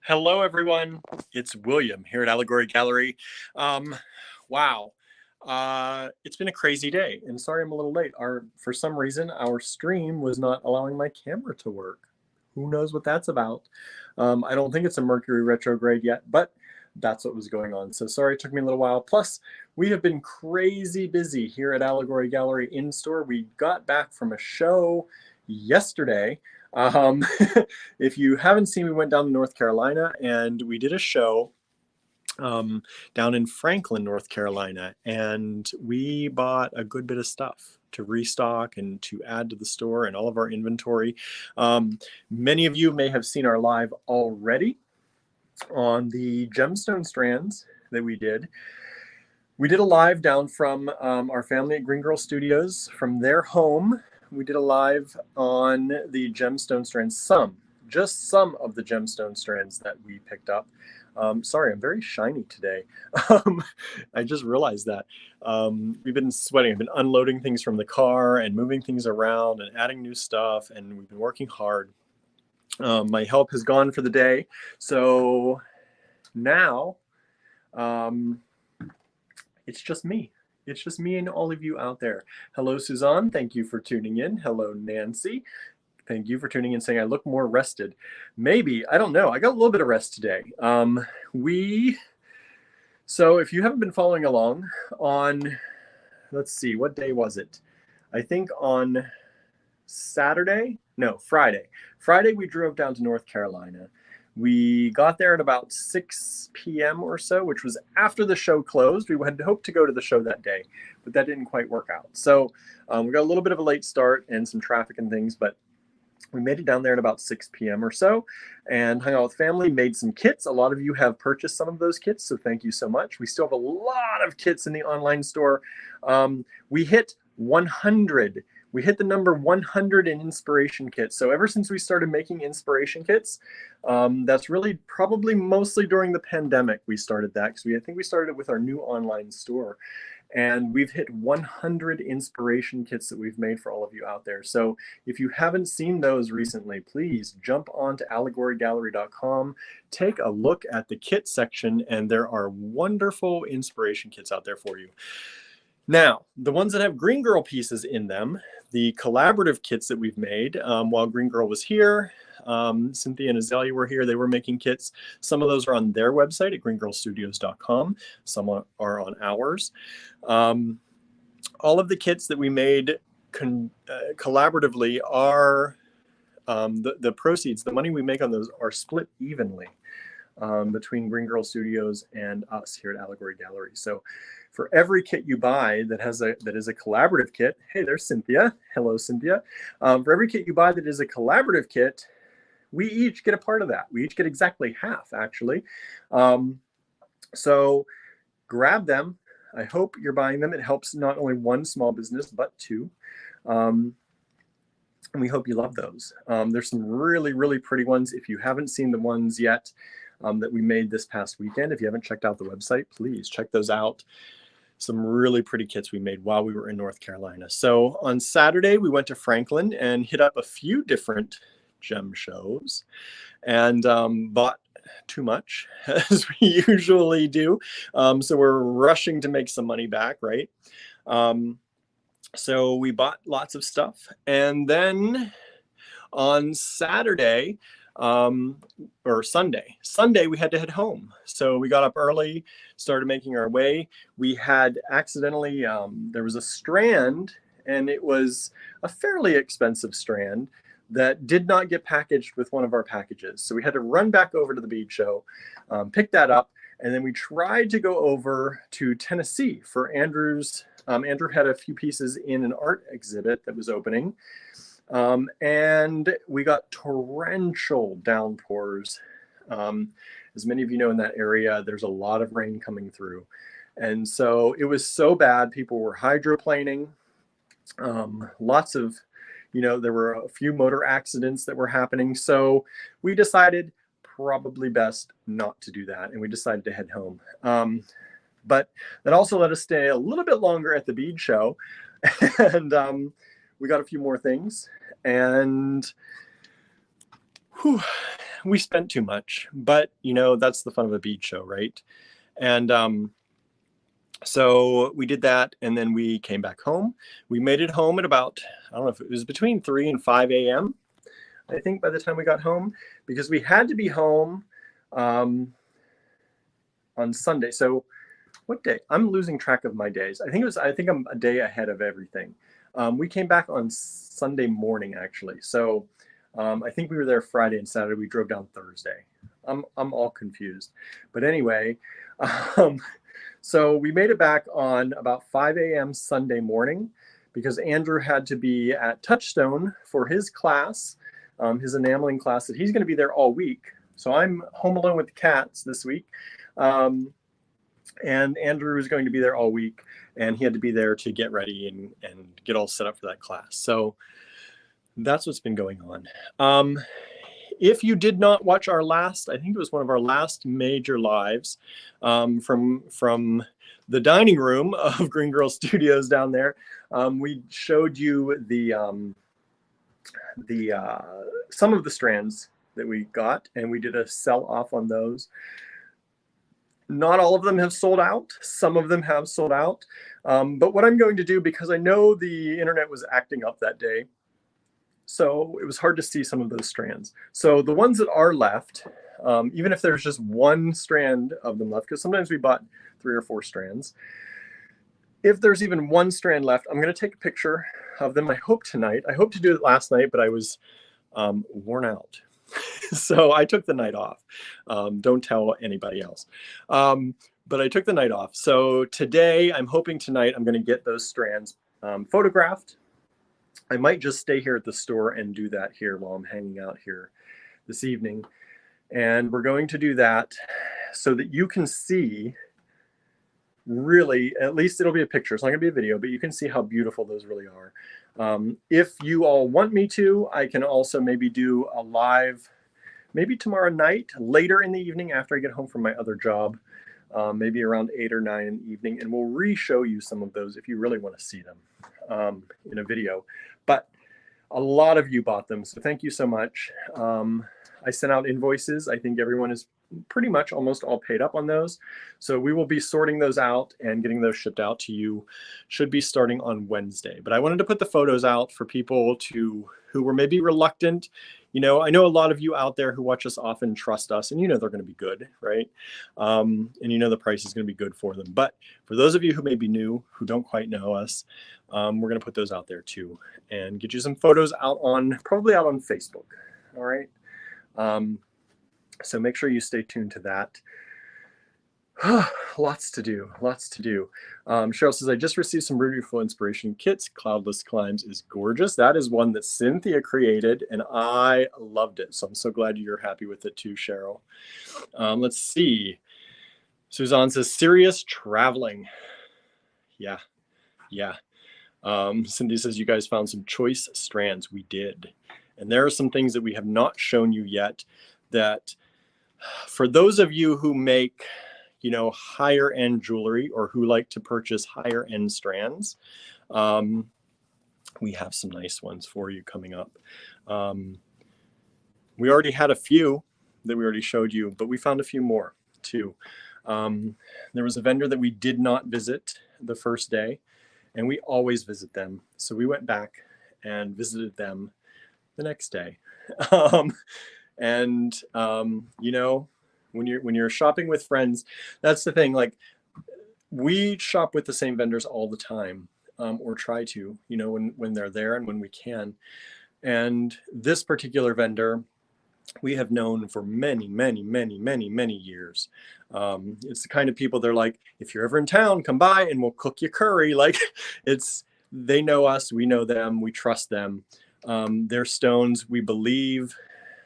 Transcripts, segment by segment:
Hello, everyone. It's William here at Allegory Gallery. Wow. It's been a crazy day, and sorry I'm a little late. For some reason, our stream was not allowing my camera to work. Who knows what that's about? I don't think it's a Mercury retrograde yet, but that's what was going on. So sorry it took me a little while. Plus, we have been crazy busy here at Allegory Gallery in store. We got back from a show yesterday. Um, if you haven't seen, we went down to North Carolina and we did a show down in Franklin, North Carolina, and we bought a good bit of stuff to restock and to add to the store and all of our inventory. Many of you may have seen our live already on the gemstone strands that we did. We did a live down from our family at Green Girl Studios from their home. We did a live on the gemstone strands, just some of the gemstone strands that we picked up. Sorry, I'm very shiny today. I just realized that. We've been sweating. I've been unloading things from the car and moving things around and adding new stuff, and we've been working hard. My help has gone for the day. So now it's just me. It's just me and all of you out there. Hello, Suzanne. Thank you for tuning in. Hello, Nancy. Thank you for tuning in, saying I look more rested. Maybe, I don't know. I got a little bit of rest today. So if you haven't been following along on, let's see, what day was it? I think on Friday. Friday, we drove down to North Carolina. We got there at about 6 p.m. or so, which was after the show closed. We had hoped to go to the show that day, but that didn't quite work out. So we got a little bit of a late start and some traffic and things, but we made it down there at about 6 p.m. or so and hung out with family, made some kits. A lot of you have purchased some of those kits, so thank you so much. We still have a lot of kits in the online store. We hit 100. We hit the number 100 in inspiration kits. So ever since we started making inspiration kits, that's really probably mostly during the pandemic we started that, because I think we started it with our new online store. And we've hit 100 inspiration kits that we've made for all of you out there. So if you haven't seen those recently, please jump onto allegorygallery.com, take a look at the kit section, and there are wonderful inspiration kits out there for you. Now, the ones that have Green Girl pieces in them, the collaborative kits that we've made while Green Girl was here, Cynthia and Azalea were here, they were making kits. Some of those are on their website at greengirlstudios.com. Some are on ours. All of the kits that we made collaboratively are, the proceeds, the money we make on those are split evenly between Green Girl Studios and us here at Allegory Gallery. So for every kit you buy that is a collaborative kit, hey, there's Cynthia. Hello, Cynthia. For every kit you buy that is a collaborative kit, we each get a part of that. We each get exactly half, actually. So grab them. I hope you're buying them. It helps not only one small business, but two. And we hope you love those. There's some really, really pretty ones. If you haven't seen the ones yet that we made this past weekend, if you haven't checked out the website, please check those out. Some really pretty kits we made while we were in North Carolina. So on Saturday, we went to Franklin and hit up a few different gem shows and bought too much, as we usually do. So we're rushing to make some money back, right? So we bought lots of stuff. And then on Saturday, or Sunday, we had to head home. So we got up early, started making our way. We had accidentally, there was a strand, and it was a fairly expensive strand that did not get packaged with one of our packages. So we had to run back over to the bead show, pick that up, and then we tried to go over to Tennessee for Andrew's. Andrew had a few pieces in an art exhibit that was opening. And we got torrential downpours. As many of you know, in that area, there's a lot of rain coming through. And so it was so bad. People were hydroplaning. Lots of, there were a few motor accidents that were happening. So we decided probably best not to do that. And we decided to head home. But that also let us stay a little bit longer at the bead show. And we got a few more things. And whew, we spent too much, but you know, that's the fun of a bead show, right? And so we did that, and then we came back home. We made it home at about, I don't know if it was between 3 and 5 a.m. I think by the time we got home, because we had to be home on Sunday. So what day? I'm losing track of my days. I think I'm a day ahead of everything. We came back on Sunday morning, actually. So I think we were there Friday and Saturday. We drove down Thursday. I'm all confused. But anyway, so we made it back on about 5 a.m. Sunday morning because Andrew had to be at Touchstone for his class, his enameling class that he's going to be there all week. So I'm home alone with the cats this week. And Andrew is going to be there all week, and he had to be there to get ready and get all set up for that class. So that's what's been going on. If you did not watch our last, I think it was one of our last major lives from the dining room of Green Girl Studios down there, we showed you some of the strands that we got, and we did a sell off on those. Not all of them have sold out. Some of them have sold out. But what I'm going to do, because I know the internet was acting up that day, so it was hard to see some of those strands. So the ones that are left, even if there's just one strand of them left, because sometimes we bought 3 or 4 strands. If there's even one strand left, I'm going to take a picture of them, I hope tonight. I hope to do it last night, but I was worn out. So I took the night off. Don't tell anybody else. But I took the night off. So today, I'm hoping tonight I'm going to get those strands photographed. I might just stay here at the store and do that here while I'm hanging out here this evening. And we're going to do that so that you can see, really, at least it'll be a picture. It's not going to be a video, but you can see how beautiful those really are. If you all want me to, I can also maybe do a live, maybe tomorrow night, later in the evening after I get home from my other job, maybe around 8 or 9 in the evening, and we'll re-show you some of those if you really want to see them in a video. But a lot of you bought them, so thank you so much. I sent out invoices. I think everyone is pretty much almost all paid up on those. So we will be sorting those out and getting those shipped out to you. Should be starting on Wednesday. But I wanted to put the photos out for people who were maybe reluctant. You know, I know a lot of you out there who watch us often trust us, and you know they're going to be good, right? And you know the price is going to be good for them. But for those of you who may be new, who don't quite know us, we're going to put those out there too and get you some photos probably out on Facebook. All right. So make sure you stay tuned to that. Lots to do, lots to do. Cheryl says, I just received some beautiful inspiration kits. Cloudless Climbs is gorgeous. That is one that Cynthia created, and I loved it. So I'm so glad you're happy with it too, Cheryl. Let's see. Suzanne says, serious traveling. Yeah. Cindy says, you guys found some choice strands. We did. And there are some things that we have not shown you yet that for those of you who make, you know, higher end jewelry or who like to purchase higher end strands, we have some nice ones for you coming up. We already had a few that we already showed you, but we found a few more too. There was a vendor that we did not visit the first day, and we always visit them. So we went back and visited them the next day. You know, when you're shopping with friends, that's the thing. Like, we shop with the same vendors all the time, or try to, you know, when they're there and when we can. And this particular vendor, we have known for many years. It's the kind of people, they're like, if you're ever in town, come by and we'll cook you curry. Like, they know us, we know them, we trust them. Their stones, we believe,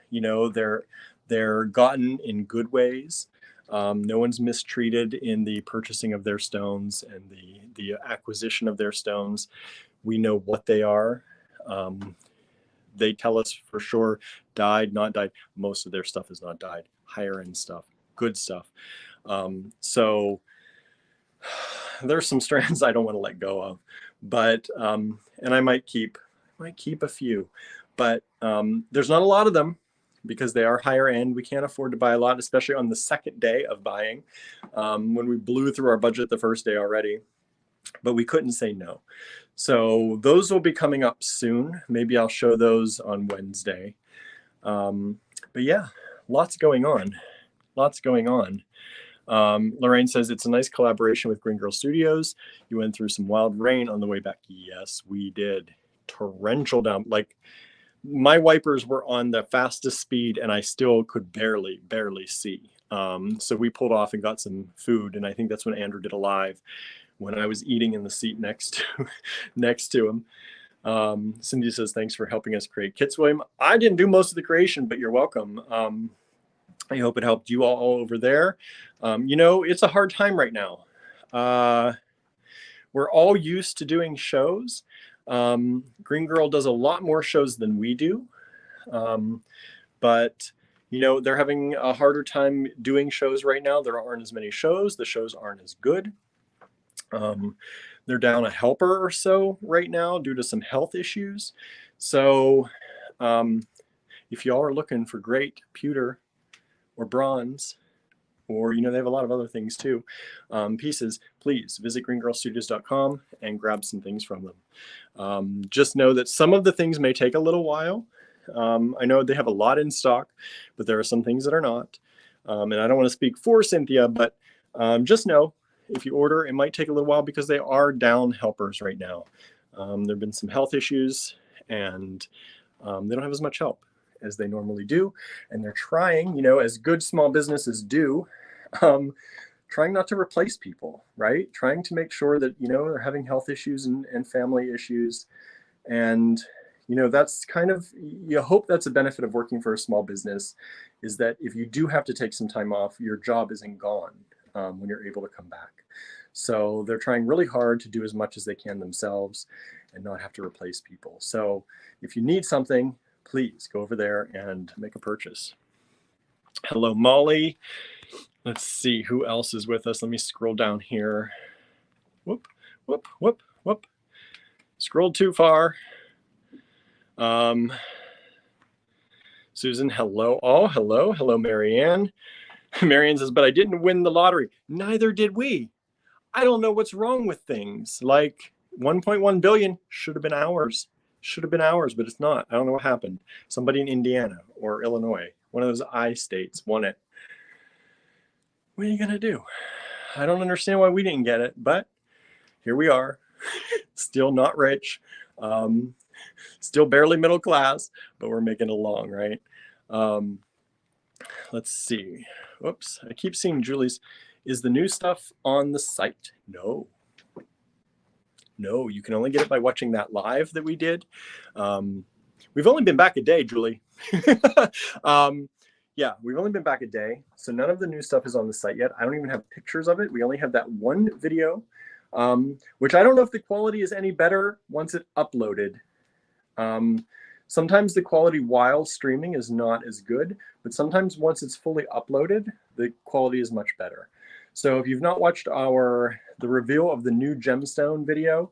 you know, they're gotten in good ways. No one's mistreated in the purchasing of their stones and the acquisition of their stones. We know what they are. They tell us for sure, dyed, not dyed. Most of their stuff is not dyed. Higher end stuff, good stuff. So there's some strands I don't want to let go of, but and I might keep a few, but there's not a lot of them. because they are higher end. We can't afford to buy a lot, especially on the second day of buying, when we blew through our budget the first day already. But we couldn't say no. So those will be coming up soon. Maybe I'll show those on Wednesday. But yeah, lots going on. Lots going on. Lorraine says it's a nice collaboration with Green Girl Studios. You went through some wild rain on the way back. Yes, we did. Torrential down. Like, my wipers were on the fastest speed and I still could barely see. So we pulled off and got some food, and I think that's when Andrew did a live when I was eating in the seat next to him. Cindy says, thanks for helping us create kits, William. I didn't do most of the creation, but you're welcome. I hope it helped you all over there. You know, it's a hard time right now. We're all used to doing shows. Green Girl does a lot more shows than we do. But, you know, they're having a harder time doing shows right now. There aren't as many shows. The shows aren't as good. They're down a helper or so right now due to some health issues. So if y'all are looking for great pewter or bronze, or, you know, they have a lot of other things too, pieces, please visit greengirlstudios.com and grab some things from them. Just know that some of the things may take a little while. I know they have a lot in stock, but there are some things that are not. And I don't want to speak for Cynthia, but just know if you order, it might take a little while because they are down helpers right now. There have been some health issues, and they don't have as much help as they normally do. And they're trying, you know, as good small businesses do, trying not to replace people, right? Trying to make sure that, you know, they're having health issues and family issues. And, you know, that's kind of, you hope that's a benefit of working for a small business, is that if you do have to take some time off, your job isn't gone when you're able to come back. So they're trying really hard to do as much as they can themselves and not have to replace people. So if you need something, please go over there and make a purchase. Hello, Molly. Let's see who else is with us. Let me scroll down here. Whoop, whoop, whoop, whoop. Scrolled too far. Susan, hello. Oh, hello. Hello, Marianne. Marianne says, but I didn't win the lottery. Neither did we. I don't know what's wrong with things. Like 1.1 billion should have been ours. Should have been ours, but it's not. I don't know what happened. Somebody in Indiana or Illinois, one of those I states, won it. What are you going to do? I don't understand why we didn't get it, but here we are. Still not rich. Still barely middle class, but we're making it along, right? Let's see. Whoops. I keep seeing Julie's. Is the new stuff on the site? No. No, you can only get it by watching that live that we did. We've only been back a day, Julie. Yeah, we've only been back a day. So none of the new stuff is on the site yet. I don't even have pictures of it. We only have that one video, which I don't know if the quality is any better once it's uploaded. Sometimes the quality while streaming is not as good, but sometimes once it's fully uploaded, the quality is much better. So if you've not watched the reveal of the new gemstone video,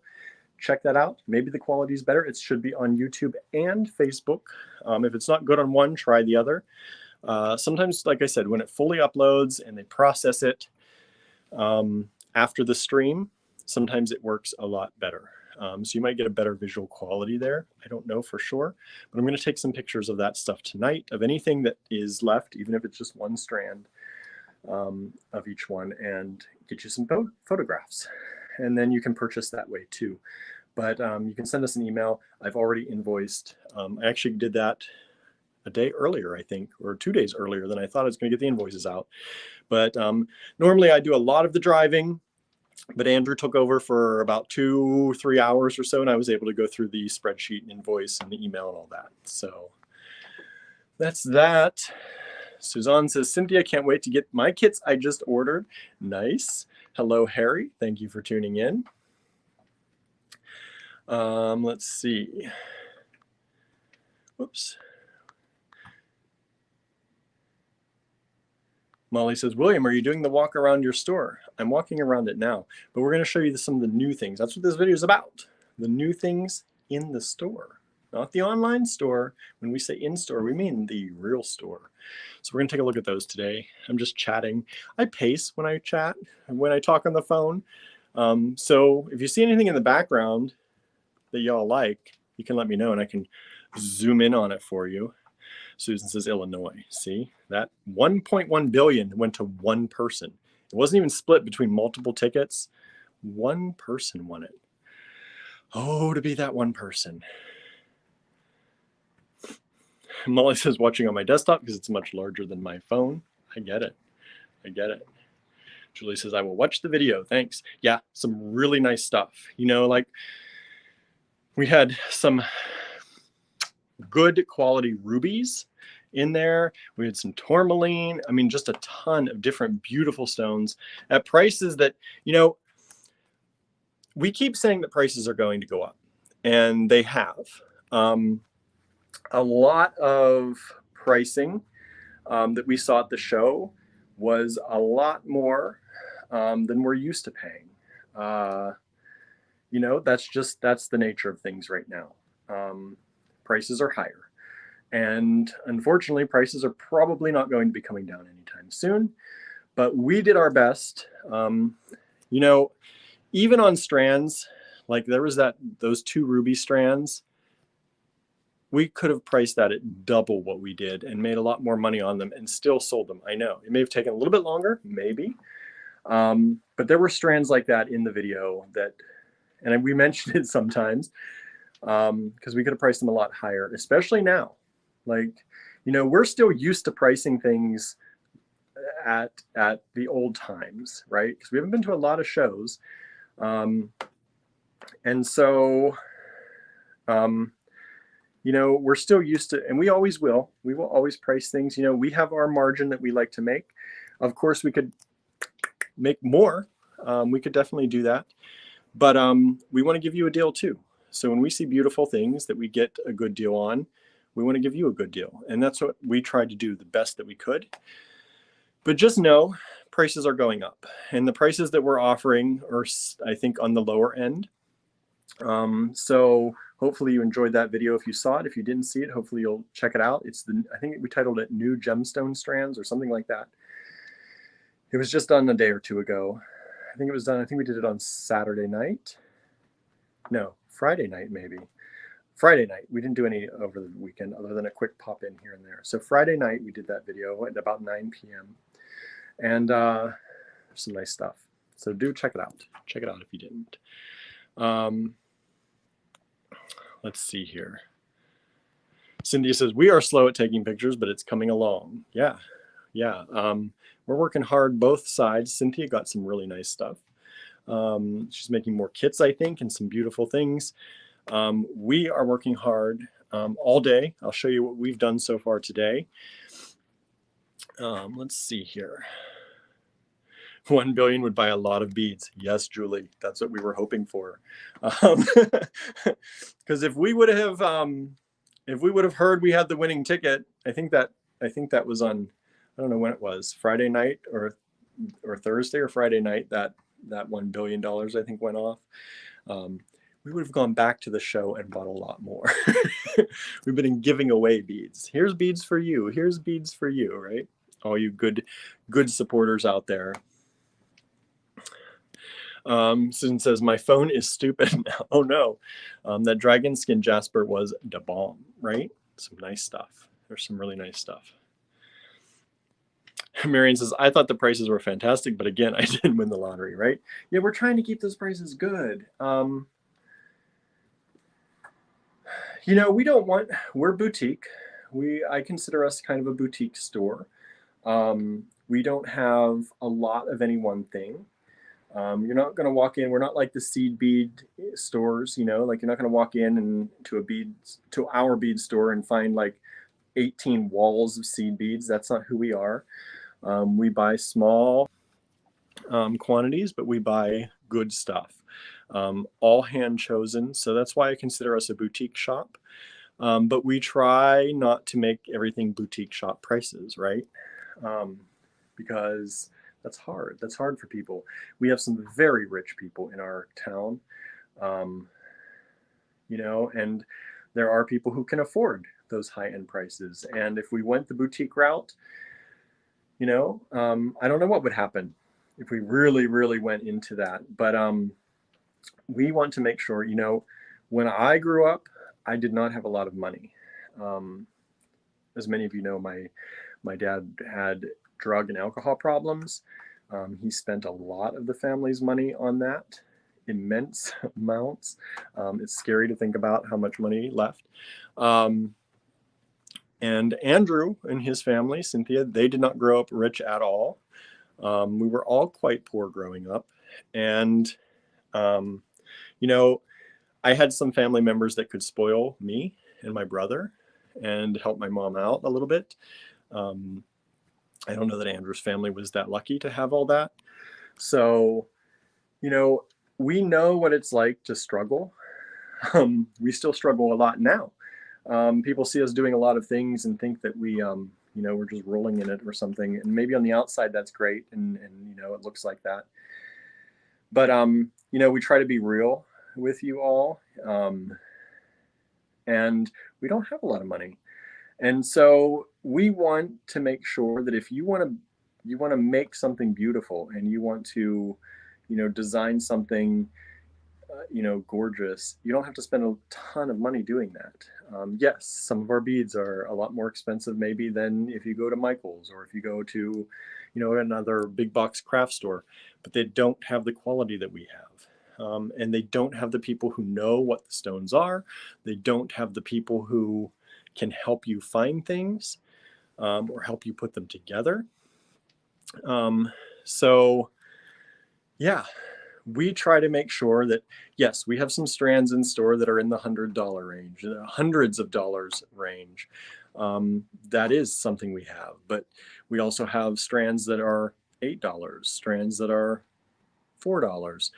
check that out. Maybe the quality is better. It should be on YouTube and Facebook. If it's not good on one, try the other. Sometimes, like I said, when it fully uploads and they process it after the stream, sometimes it works a lot better. So you might get a better visual quality there. I don't know for sure, but I'm going to take some pictures of that stuff tonight, of anything that is left, even if it's just one strand of each one, and get you some photographs. And then you can purchase that way too. But you can send us an email. I've already invoiced. I actually did that a day earlier, I think, or 2 days earlier than I thought I was going to get the invoices out. But normally I do a lot of the driving, but Andrew took over for about 2-3 hours or so, and I was able to go through the spreadsheet and invoice and the email and all that. So that's that. Suzanne says, Cynthia, can't wait to get my kits I just ordered. Nice. Hello, Harry. Thank you for tuning in. Let's see. Whoops. Molly says, William, are you doing the walk around your store? I'm walking around it now, but we're going to show you some of the new things. That's what this video is about. The new things in the store. not the online store. When we say in-store, we mean the real store. So we're gonna take a look at those today. I'm just chatting. I pace when I chat, when I talk on the phone. So if you see anything in the background that y'all like, you can let me know and I can zoom in on it for you. Susan says Illinois. See, that 1.1 billion went to one person. It wasn't even split between multiple tickets. One person won it. Oh, to be that one person. Molly says watching on my desktop because it's much larger than my phone. I get it. I get it. Julie says, I will watch the video. Thanks. Yeah, some really nice stuff. You know, like we had some good quality rubies in there. We had some tourmaline. I mean, just a ton of different beautiful stones at prices that, you know, we keep saying that prices are going to go up, and they have. A lot of pricing that we saw at the show was a lot more than we're used to paying. You know, that's the nature of things right now. Prices are higher. And unfortunately, prices are probably not going to be coming down anytime soon. But we did our best. You know, even on strands, like there was those 2 ruby strands, we could have priced that at double what we did and made a lot more money on them and still sold them. I know it may have taken a little bit longer, maybe. But there were strands like that in the video that, and we mentioned it sometimes, because we could have priced them a lot higher, especially now. Like, you know, we're still used to pricing things at the old times, right? Because we haven't been to a lot of shows. And so, you know, we're still used to, and we will always price things. You know, we have our margin that we like to make. Of course, we could make more. We could definitely do that. But we want to give you a deal too. So when we see beautiful things that we get a good deal on, we want to give you a good deal. And that's what we tried to do the best that we could. But just know prices are going up. And the prices that we're offering are, I think, on the lower end. So hopefully you enjoyed that video if you saw it. If you didn't see it, hopefully you'll check it out. It's I think we titled it New Gemstone Strands or something like that. It was just done a day or two ago. I think it was done, I think we did it on Saturday night. No, Friday night maybe. Friday night. We didn't do any over the weekend other than a quick pop in here and there. So Friday night we did that video at about 9 p.m. And there's some nice stuff. So do check it out. Check it out if you didn't. Let's see here. Cynthia says, we are slow at taking pictures, but it's coming along. Yeah. Yeah. We're working hard both sides. Cynthia got some really nice stuff. She's making more kits, I think, and some beautiful things. We are working hard all day. I'll show you what we've done so far today. Let's see here. 1 billion would buy a lot of beads. Yes, Julie, that's what we were hoping for. Because if we would have heard we had the winning ticket, I think that was on, I don't know when it was, Friday night or Thursday or Friday night, that $1 billion I think went off. We would have gone back to the show and bought a lot more. We've been giving away beads. Here's beads for you. Here's beads for you, right? All you good supporters out there. Susan says, my phone is stupid now. Oh no. That dragon skin jasper was the bomb, right? Some nice stuff. There's some really nice stuff. Marion says, I thought the prices were fantastic, but again, I didn't win the lottery, right? Yeah, we're trying to keep those prices good. You know, we're boutique. I consider us kind of a boutique store. We don't have a lot of any one thing. You're not going to walk in. We're not like the seed bead stores, you know, like you're not going to walk in and to our bead store and find like 18 walls of seed beads. That's not who we are. We buy small quantities, but we buy good stuff, all hand chosen. So that's why I consider us a boutique shop. But we try not to make everything boutique shop prices, right? Because that's hard. That's hard for people. We have some very rich people in our town, you know, and there are people who can afford those high-end prices. And if we went the boutique route, I don't know what would happen if we really, really went into that. But we want to make sure, when I grew up, I did not have a lot of money. As many of you know, my dad had drug and alcohol problems. He spent a lot of the family's money on that, immense amounts. It's scary to think about how much money left. And Andrew and his family, Cynthia, they did not grow up rich at all. We were all quite poor growing up. And, I had some family members that could spoil me and my brother and help my mom out a little bit. I don't know that Andrew's family was that lucky to have all that. So, we know what it's like to struggle. We still struggle a lot now. People see us doing a lot of things and think that we're just rolling in it or something. And maybe on the outside, that's great. And it looks like that. But, we try to be real with you all. And we don't have a lot of money. And so we want to make sure that if you want to make something beautiful and you want to, design something, gorgeous, you don't have to spend a ton of money doing that. Yes, some of our beads are a lot more expensive maybe than if you go to Michael's or if you go to, another big box craft store, but they don't have the quality that we have. And they don't have the people who know what the stones are. They don't have the people who can help you find things or help you put them together. So yeah, we try to make sure that, yes, we have some strands in store that are in the $100 range, hundreds of dollars range. That is something we have, but we also have strands that are $8, strands that are $4.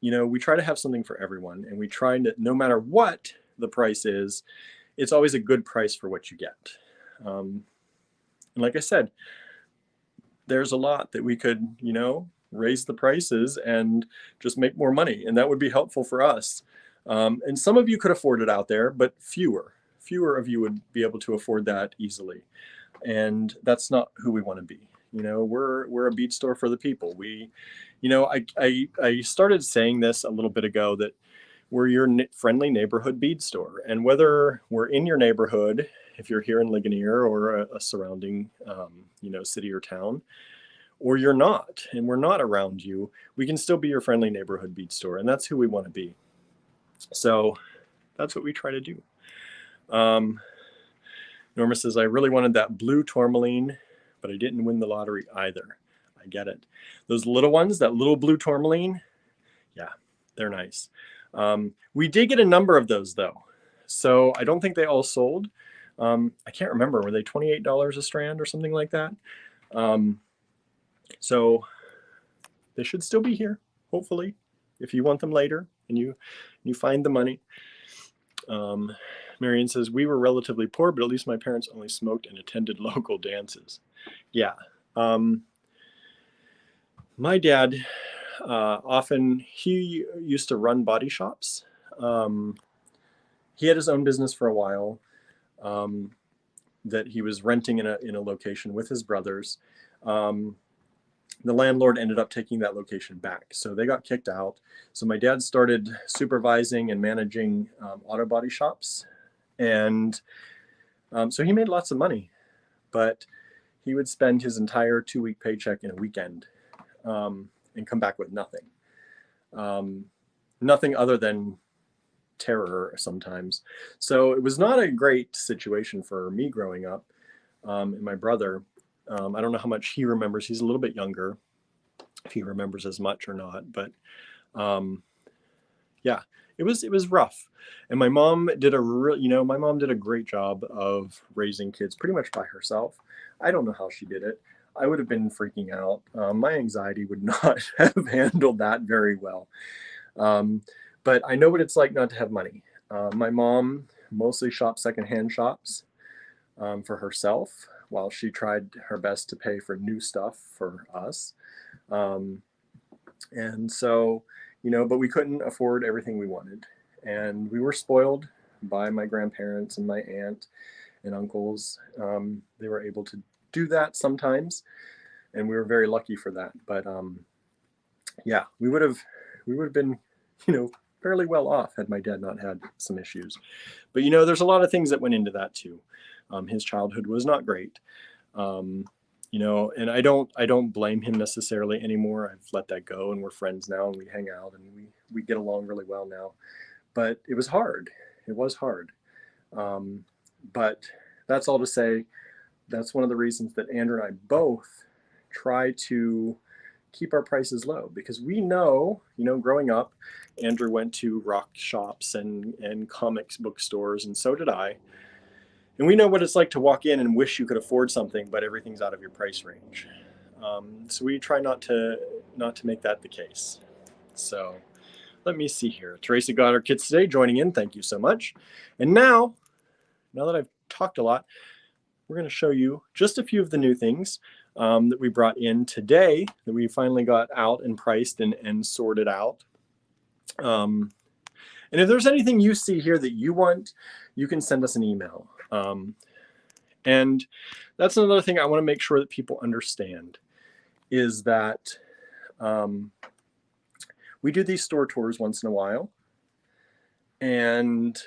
We try to have something for everyone, and we try to, no matter what the price is, it's always a good price for what you get. And like I said, there's a lot that we could, raise the prices and just make more money, and that would be helpful for us. And some of you could afford it out there, but fewer of you would be able to afford that easily. And that's not who we want to be. We're a bead store for the people. I started saying this a little bit ago that we're your friendly neighborhood bead store. And whether we're in your neighborhood, if you're here in Ligonier or a surrounding, city or town, or you're not, and we're not around you, we can still be your friendly neighborhood bead store. And that's who we want to be. So that's what we try to do. Norma says, I really wanted that blue tourmaline, but I didn't win the lottery either. I get it. Those little ones, that little blue tourmaline, yeah, they're nice. We did get a number of those though. So I don't think they all sold. I can't remember, were they $28 a strand or something like that? So they should still be here, hopefully, if you want them later and you find the money. Marion says, we were relatively poor, but at least my parents only smoked and attended local dances. Yeah. My dad, he used to run body shops. He had his own business for a while that he was renting in a location with his brothers. The landlord ended up taking that location back. So they got kicked out. So my dad started supervising and managing auto body shops. And so he made lots of money, but he would spend his entire 2-week paycheck in a weekend and come back with nothing. Nothing other than terror sometimes. So it was not a great situation for me growing up and my brother. I don't know how much he remembers. He's a little bit younger, if he remembers as much or not. But yeah, it was rough. And my mom did my mom did a great job of raising kids pretty much by herself. I don't know how she did it. I would have been freaking out. My anxiety would not have handled that very well. But I know what it's like not to have money. My mom mostly shopped secondhand shops for herself, while she tried her best to pay for new stuff for us. And so, but we couldn't afford everything we wanted. And we were spoiled by my grandparents and my aunt and uncles. They were able to do that sometimes, and we were very lucky for that. But yeah, we would have been, fairly well off had my dad not had some issues. But there's a lot of things that went into that too. His childhood was not great. And I don't blame him necessarily anymore. I've let that go, and we're friends now, and we hang out, and we get along really well now. But it was hard. It was hard. But that's all to say, that's one of the reasons that Andrew and I both try to keep our prices low, because we know, growing up, Andrew went to rock shops and comics book stores, and so did I. And we know what it's like to walk in and wish you could afford something, but everything's out of your price range. So we try not to make that the case. So let me see here. Teresa got her kits today, joining in. Thank you so much. And now that I've talked a lot, we're going to show you just a few of the new things that we brought in today that we finally got out and priced and sorted out. And if there's anything you see here that you want, you can send us an email. And that's another thing I want to make sure that people understand, is that we do these store tours once in a while. And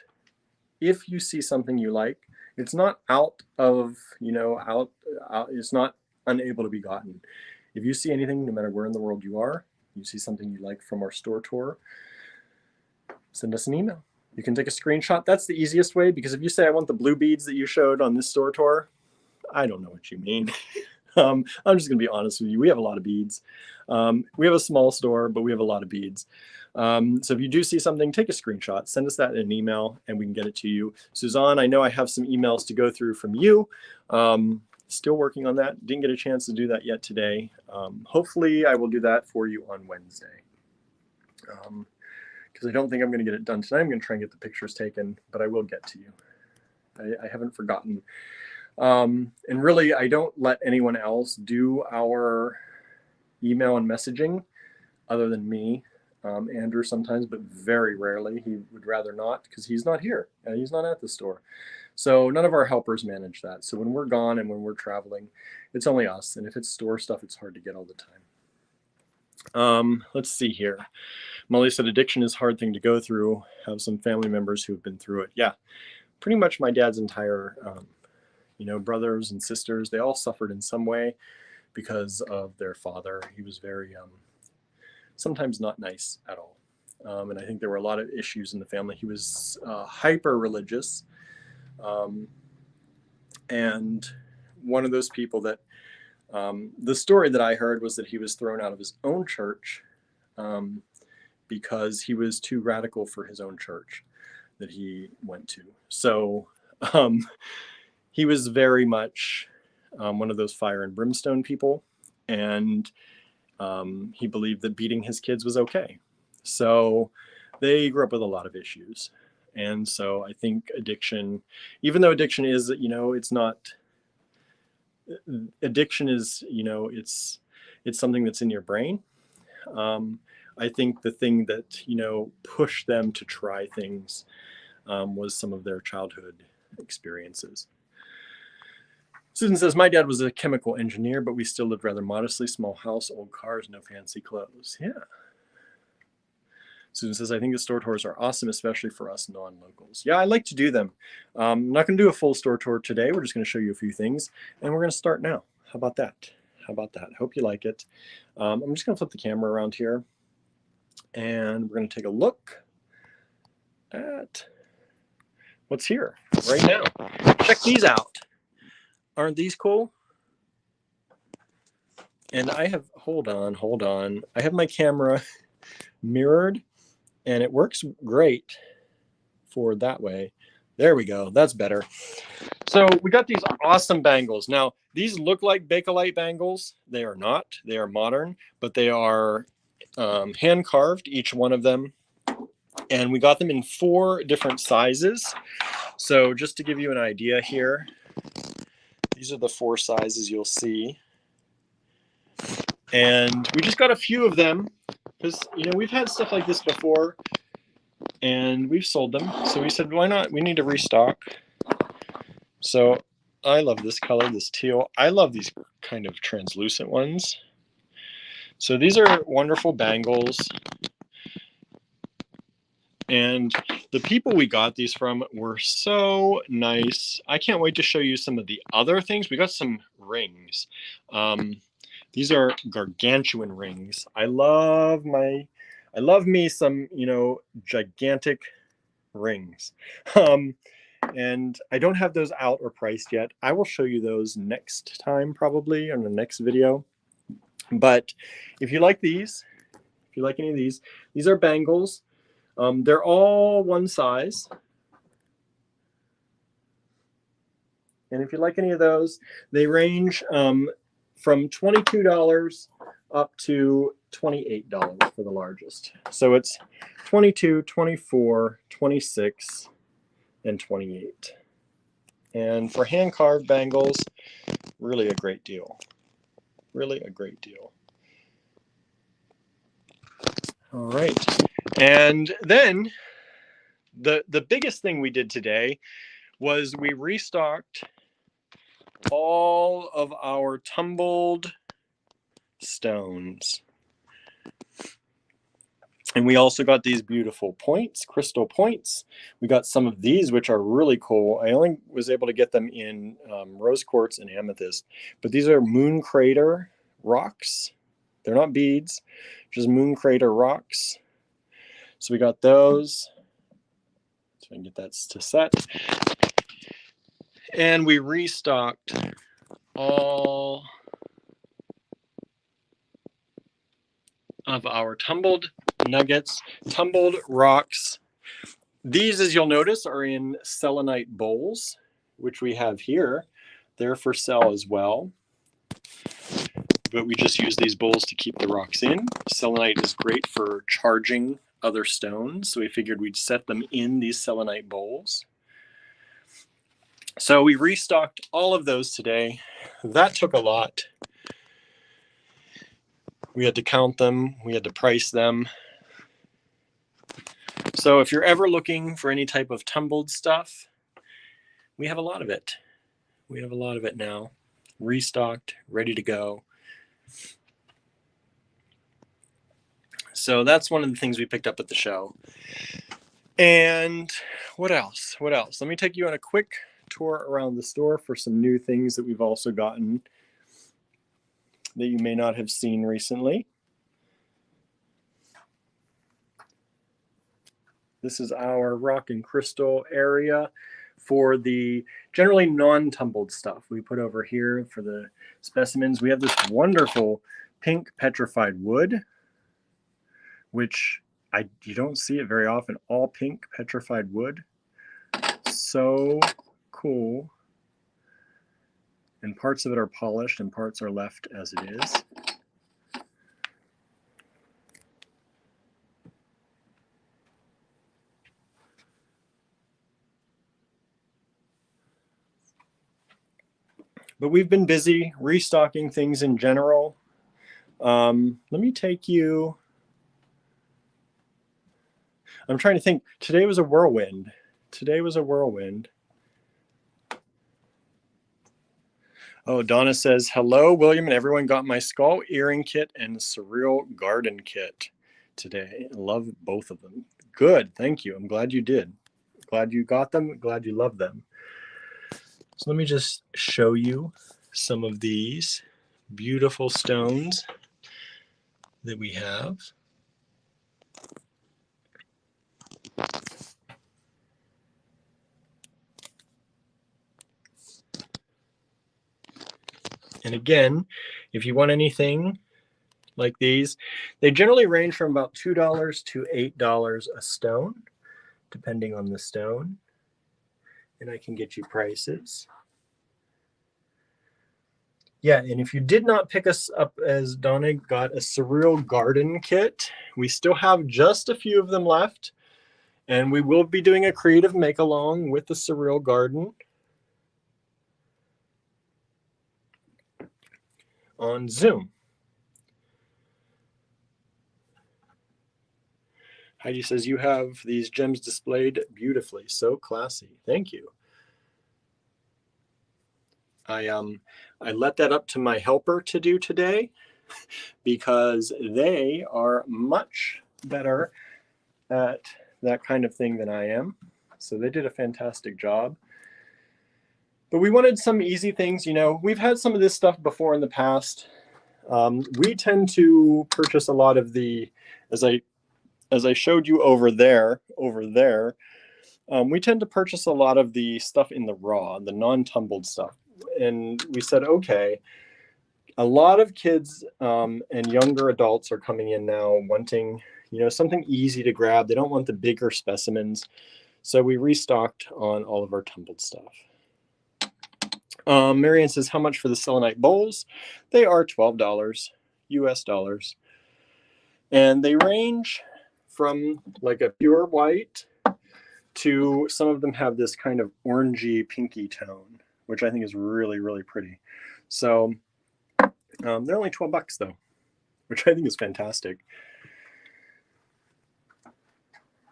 if you see something you like, it's not it's not unable to be gotten. If you see anything, no matter where in the world you are, you see something you like from our store tour, send us an email. You can take a screenshot. That's the easiest way, because if you say, I want the blue beads that you showed on this store tour, I don't know what you mean. I'm just going to be honest with you. We have a lot of beads. We have a small store, but we have a lot of beads. So if you do see something, take a screenshot, send us that in an email, and we can get it to you. Suzanne, I know I have some emails to go through from you. Still working on that. Didn't get a chance to do that yet today. Hopefully I will do that for you on Wednesday. Because I don't think I'm going to get it done tonight. I'm going to try and get the pictures taken, but I will get to you. I haven't forgotten. And really, I don't let anyone else do our email and messaging other than me. Andrew sometimes, but very rarely. He would rather not, because he's not here. He's not at the store. So none of our helpers manage that. So when we're gone and when we're traveling, it's only us. And if it's store stuff, it's hard to get all the time. Let's see here. Molly said addiction is a hard thing to go through. Have some family members who've been through it. Yeah, pretty much my dad's entire, brothers and sisters, they all suffered in some way because of their father. He was very, sometimes not nice at all. And I think there were a lot of issues in the family. He was hyper religious. And one of those people that, the story that I heard was that he was thrown out of his own church because he was too radical for his own church that he went to. So he was very much one of those fire and brimstone people. And he believed that beating his kids was okay. So they grew up with a lot of issues. And so I think addiction, even though addiction is, it's not, addiction is, it's something that's in your brain. I think the thing that, pushed them to try things was some of their childhood experiences. Susan says, my dad was a chemical engineer, but we still lived rather modestly. Small house, old cars, no fancy clothes. Yeah. Susan says, I think the store tours are awesome, especially for us non-locals. Yeah, I like to do them. I'm not going to do a full store tour today. We're just going to show you a few things, and we're going to start now. How about that? How about that? Hope you like it. I'm just going to flip the camera around here, and we're going to take a look at what's here right now. Check these out. Aren't these cool? And I have, hold on. I have my camera mirrored, and it works great for that way. There we go. That's better. So we got these awesome bangles. Now, these look like Bakelite bangles. They are not. They are modern, but they are hand carved, each one of them. And we got them in 4 different sizes. So just to give you an idea here, these are the 4 sizes you'll see. And we just got a few of them because, we've had stuff like this before. and we've sold them. So we said, why not? We need to restock. So I love this color, this teal. I love these kind of translucent ones. So these are wonderful bangles. And the people we got these from were so nice. I can't wait to show you some of the other things. We got some rings. These are gargantuan rings. I love me some, you know, gigantic rings. And I don't have those out or priced yet. I will show you those next time, probably in the next video. But if you like these, if you like any of these are bangles. They're all one size. And if you like any of those, they range from $22 up to $28 for the largest. So it's 22, 24, 26, and 28. And for hand-carved bangles, really a great deal. Really a great deal. All right. And then the biggest thing we did today was we restocked all of our tumbled stones. And we also got these beautiful points, crystal points. We got some of these, which are really cool. I only was able to get them in rose quartz and amethyst, but these are moon crater rocks. They're not beads, just moon crater rocks. So we got those. So I can get that to set. And we restocked all of our tumbled nuggets, tumbled rocks. These, as you'll notice, are in Selenite bowls, which we have here. They're for sale as well. But we just use these bowls to keep the rocks in. Selenite is great for charging other stones, so we figured we'd set them in these selenite bowls. So we restocked all of those today. That took a lot. We had to count them, we had to price them. So if you're ever looking for any type of tumbled stuff, we have a lot of it. We have a lot of it now, restocked, ready to go. So that's one of the things we picked up at the show. And what else? What else? Let me take you on a quick tour around the store for some new things that we've also gotten that you may not have seen recently. This is our rock and crystal area for the generally non-tumbled stuff we put over here for the specimens. We have this wonderful pink petrified wood, which you don't see it very often. All pink petrified wood. So cool. And parts of it are polished and parts are left as it is. But we've been busy restocking things in general. Let me take you. I'm trying to think. Today was a whirlwind. Today was a whirlwind. Oh, Donna says, hello, William, and everyone got my skull earring kit and Surreal garden kit today. I love both of them. Good, thank you. I'm glad you did. Glad you got them. Glad you love them. So let me just show you some of these beautiful stones that we have. And again, if you want anything like these, they generally range from about $2 to $8 a stone, depending on the stone. And I can get you prices. Yeah, and if you did not pick us up as Donna got a Surreal garden kit, we still have just a few of them left. And we will be doing a creative make-along with the Surreal garden on Zoom. Heidi says, you have these gems displayed beautifully. So classy. Thank you. I let that up to my helper to do today because they are much better at that kind of thing than I am. So they did a fantastic job. But we wanted some easy things. You know, we've had some of this stuff before in the past. We tend to purchase a lot of the, as I showed you over there, we tend to purchase a lot of the stuff in the raw, the non-tumbled stuff. And we said, okay, a lot of kids and younger adults are coming in now wanting, you know, something easy to grab. They don't want the bigger specimens. So we restocked on all of our tumbled stuff. Marianne says, how much for the Selenite Bowls? They are $12 US dollars. And they range from like a pure white to some of them have this kind of orangey pinky tone, which I think is really, really pretty. So they're only $12 though, which I think is fantastic.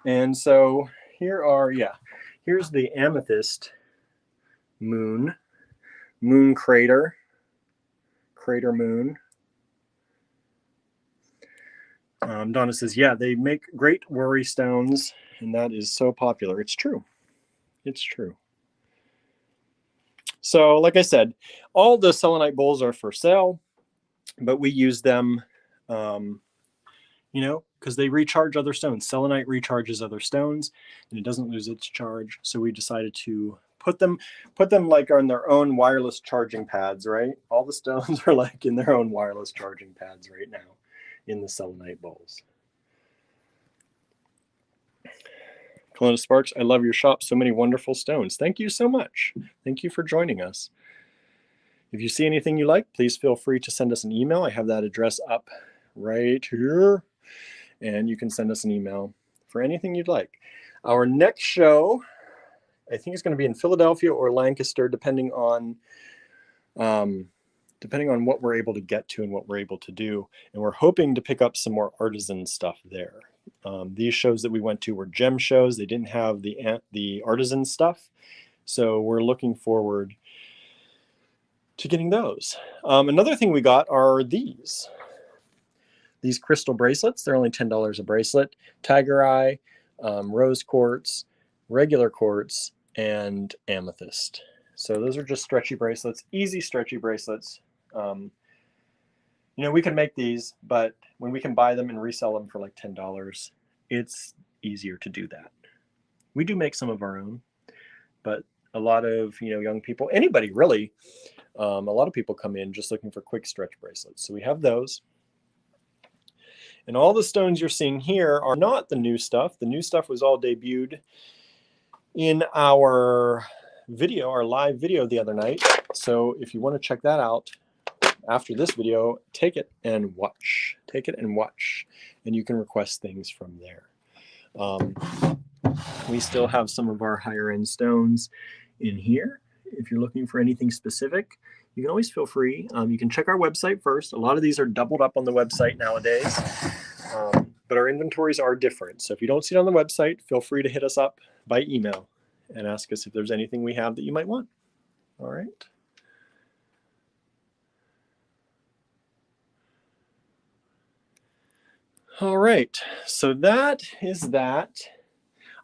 And so here are, here's the Amethyst moon crater moon. Donna says, yeah, they make great worry stones, and that is so popular. It's true. It's true. So like I said, all the Selenite bowls are for sale, but we use them, you know, because they recharge other stones. Selenite recharges other stones, and it doesn't lose its charge. So we decided to put them like on their own wireless charging pads, right? All the stones are like in their own wireless charging pads right now in the Selenite bowls. Kelowna Sparks, I love your shop. So many wonderful stones. Thank you so much. Thank you for joining us. If you see anything you like, please feel free to send us an email. I have that address up right here. And you can send us an email for anything you'd like. Our next show, I think, is going to be in Philadelphia or Lancaster, depending on what we're able to get to and what we're able to do. And we're hoping to pick up some more artisan stuff there. These shows that we went to were gem shows. They didn't have the artisan stuff. So we're looking forward to getting those. Another thing we got are these crystal bracelets. They're only $10 a bracelet. Tiger eye, rose quartz, regular quartz, and amethyst. So those are just stretchy bracelets, easy stretchy bracelets. You know, we can make these, but when we can buy them and resell them for like $10, it's easier to do that. We do make some of our own, but a lot of, you know, young people, anybody really, a lot of people come in just looking for quick stretch bracelets. So we have those. And all the stones you're seeing here are not the new stuff. The new stuff was all debuted in our video, our live video the other night. So if you want to check that out after this video, take it and watch. Take it and watch. And you can request things from there. We still have some of our higher end stones in here. If you're looking for anything specific, you can always feel free. You can check our website first. A lot of these are doubled up on the website nowadays, but our inventories are different. So if you don't see it on the website, feel free to hit us up by email and ask us if there's anything we have that you might want. All right. All right, so that is that.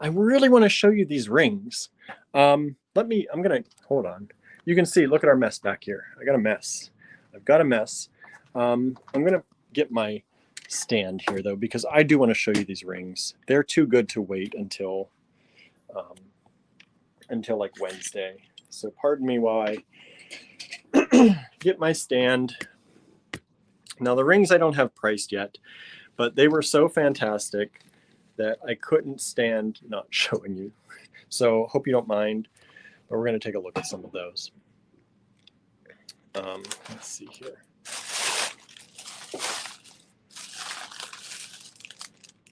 I really want to show you these rings. I'm gonna, hold on. You can see, look at our mess back here. I got a mess. I've got a mess. I'm gonna get my stand here though, because I do want to show you these rings. They're too good to wait until like Wednesday. So pardon me while I get my stand. Now the rings I don't have priced yet, but they were so fantastic that I couldn't stand not showing you. So hope you don't mind, but we're going to take a look at some of those. Let's see here.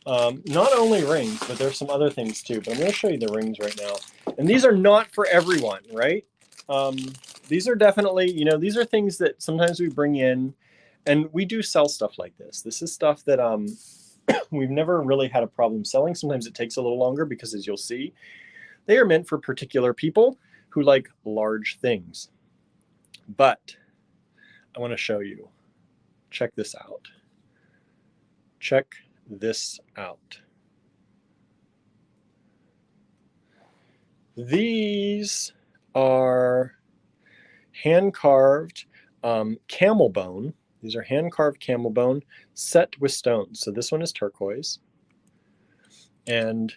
Not only rings, but there's some other things too, but I'm going to show you the rings right now. And these are not for everyone, right? These are definitely, you know, these are things that sometimes we bring in, and we do sell stuff like this. This is stuff that we've never really had a problem selling. Sometimes it takes a little longer because, as you'll see, they are meant for particular people who like large things. But I want to show you. Check this out. Check this out. These are hand-carved camel bone. These are hand-carved camel bone set with stones. So this one is turquoise. And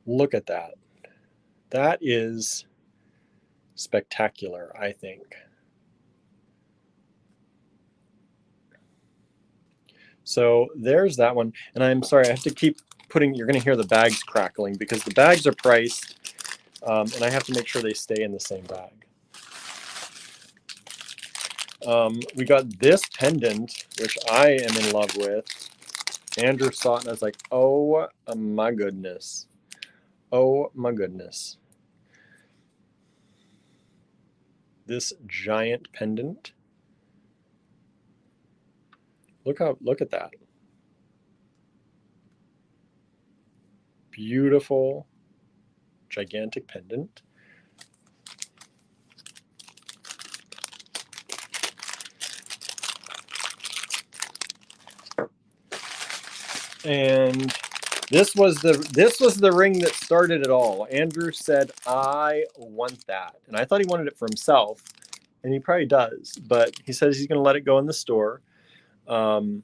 look at that. That is spectacular, I think. So there's that one. And I'm sorry, I have to keep putting, you're going to hear the bags crackling because the bags are priced, and I have to make sure they stay in the same bag. We got this pendant, which I am in love with. Andrew saw it and I was like, oh my goodness. Oh my goodness. This giant pendant. Look at that. Beautiful, gigantic pendant. And this was the ring that started it all. Andrew said, I want that. And I thought he wanted it for himself, and he probably does, but he says he's going to let it go in the store. So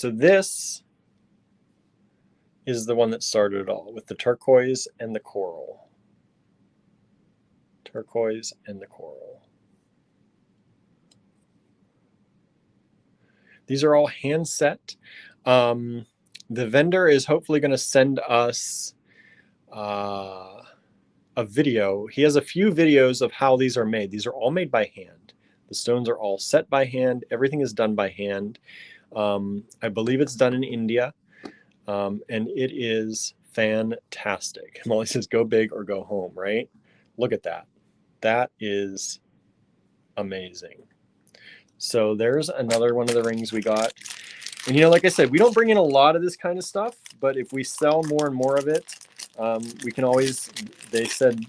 this is the one that started it all, with the turquoise and the coral. Turquoise and the coral. These are all hand set. The vendor is hopefully going to send us a video. He has a few videos of how these are made. These are all made by hand. The stones are all set by hand. Everything is done by hand. I believe it's done in India, and it is fantastic. Molly says, go big or go home, right? Look at that. That is amazing. So there's another one of the rings we got. And, like I said, we don't bring in a lot of this kind of stuff, but if we sell more and more of it, we can always, they said,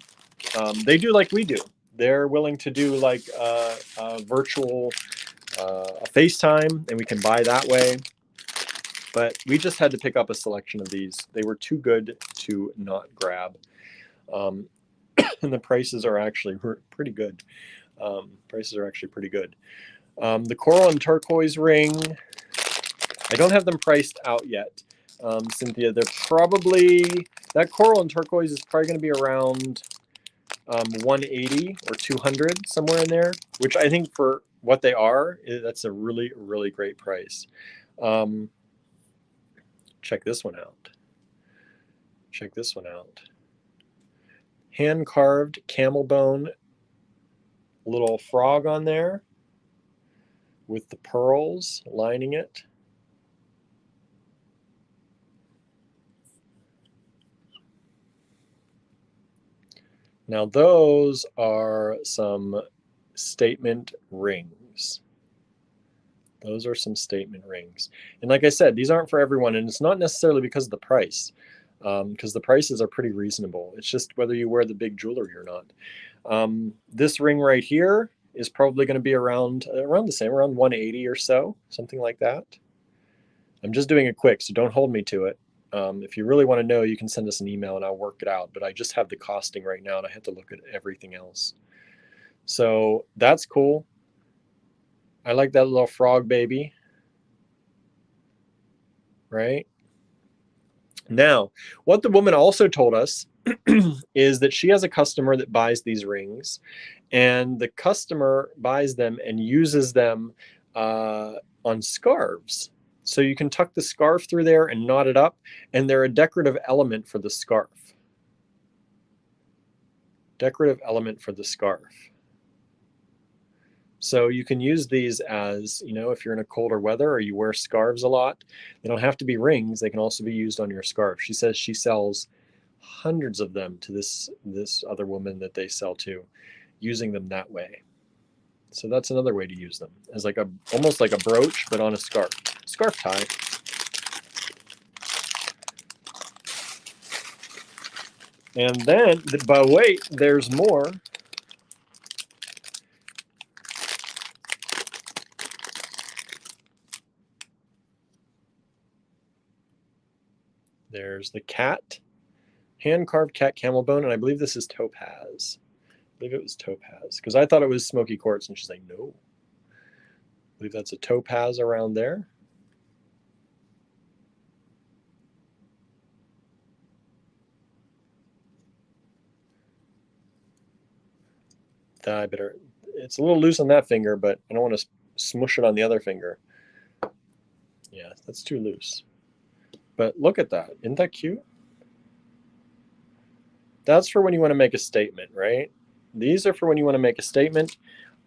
they do like we do. They're willing to do like a virtual a FaceTime, and we can buy that way. But we just had to pick up a selection of these. They were too good to not grab. And the prices are actually pretty good. Prices are actually pretty good. The coral and turquoise ring, I don't have them priced out yet. Cynthia, they're probably, that coral and turquoise is probably going to be around 180 or 200, somewhere in there, which I think for what they are, that's a really, really great price. Check this one out. Check this one out. Hand-carved camel bone little frog on there with the pearls lining it. Now those are some statement rings. Those are some statement rings. And like I said, these aren't for everyone, and it's not necessarily because of the price, because the prices are pretty reasonable. It's just whether you wear the big jewelry or not. This ring right here is probably going to be around the same, around 180 or so, something like that. I'm just doing it quick, so don't hold me to it. If you really want to know, you can send us an email and I'll work it out. But I just have the costing right now and I have to look at everything else. So that's cool. I like that little frog baby. Right? Now, what the woman also told us is that she has a customer that buys these rings, and the customer buys them and uses them on scarves. So you can tuck the scarf through there and knot it up, and they're a decorative element for the scarf. Decorative element for the scarf. So you can use these as, if you're in a colder weather or you wear scarves a lot. They don't have to be rings. They can also be used on your scarf. She says she sells hundreds of them to this other woman that they sell to, using them that way. So that's another way to use them, as like almost like a brooch, but on a scarf tie. And then, but wait, there's more. There's the cat, hand-carved cat camel bone, and I believe this is topaz. I believe it was topaz, because I thought it was smoky quartz, and she's like, no. I believe that's a topaz around there. I better, it's a little loose on that finger, but I don't want to smush it on the other finger. Yeah, that's too loose. But look at that. Isn't that cute? That's for when you want to make a statement, right? These are for when you want to make a statement.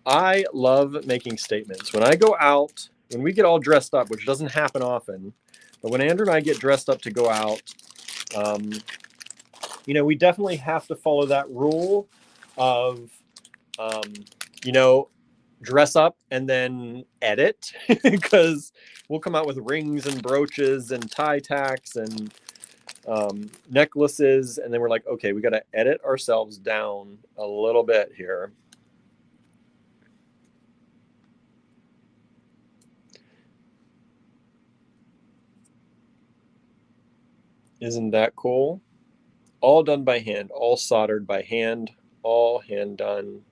I love making statements. When I go out, when we get all dressed up, which doesn't happen often, but when Andrew and I get dressed up to go out, you know, we definitely have to follow that rule of, you know, dress up and then edit, because we'll come out with rings and brooches and tie tacks and necklaces, and then we're like, okay, we got to edit ourselves down a little bit here. Isn't that cool? All done by hand, all soldered by hand, all hand done.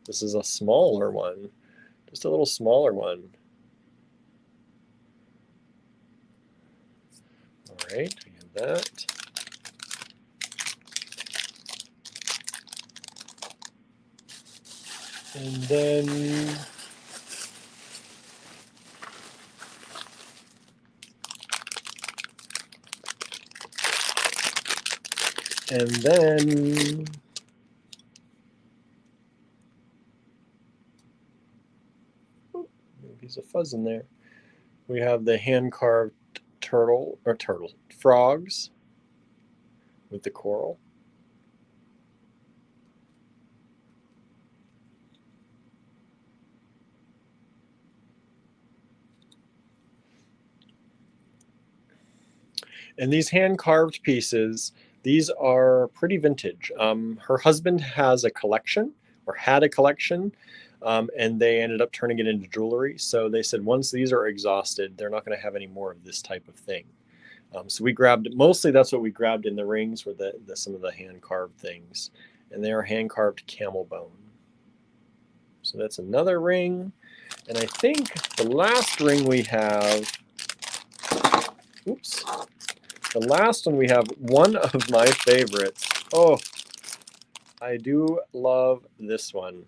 This is a smaller one, just a little smaller one. All right, we have that. And then there's a fuzz in there. We have the hand-carved frogs with the coral. And these hand-carved pieces, these are pretty vintage. Her husband has a collection, or had a collection, and they ended up turning it into jewelry. So they said once these are exhausted, they're not going to have any more of this type of thing. So we grabbed, mostly that's what we grabbed in the rings, were some of the hand-carved things. And they are hand-carved camel bone. So that's another ring. And I think the last ring we have, oops. The last one we have, one of my favorites. Oh, I do love this one.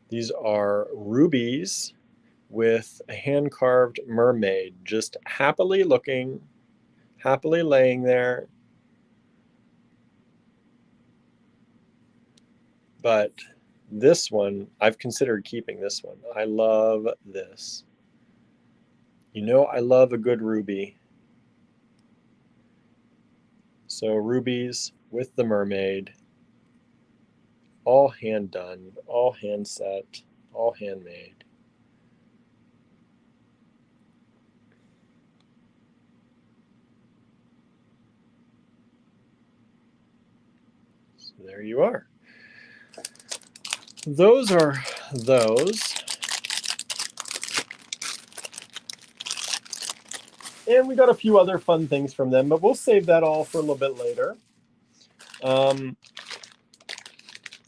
These are rubies with a hand-carved mermaid, just happily looking, happily laying there. But this one, I've considered keeping this one. I love this. You know, I love a good ruby. So rubies with the mermaid, all hand done, all hand set, all handmade. So there you are. Those are those. And we got a few other fun things from them, but we'll save that all for a little bit later.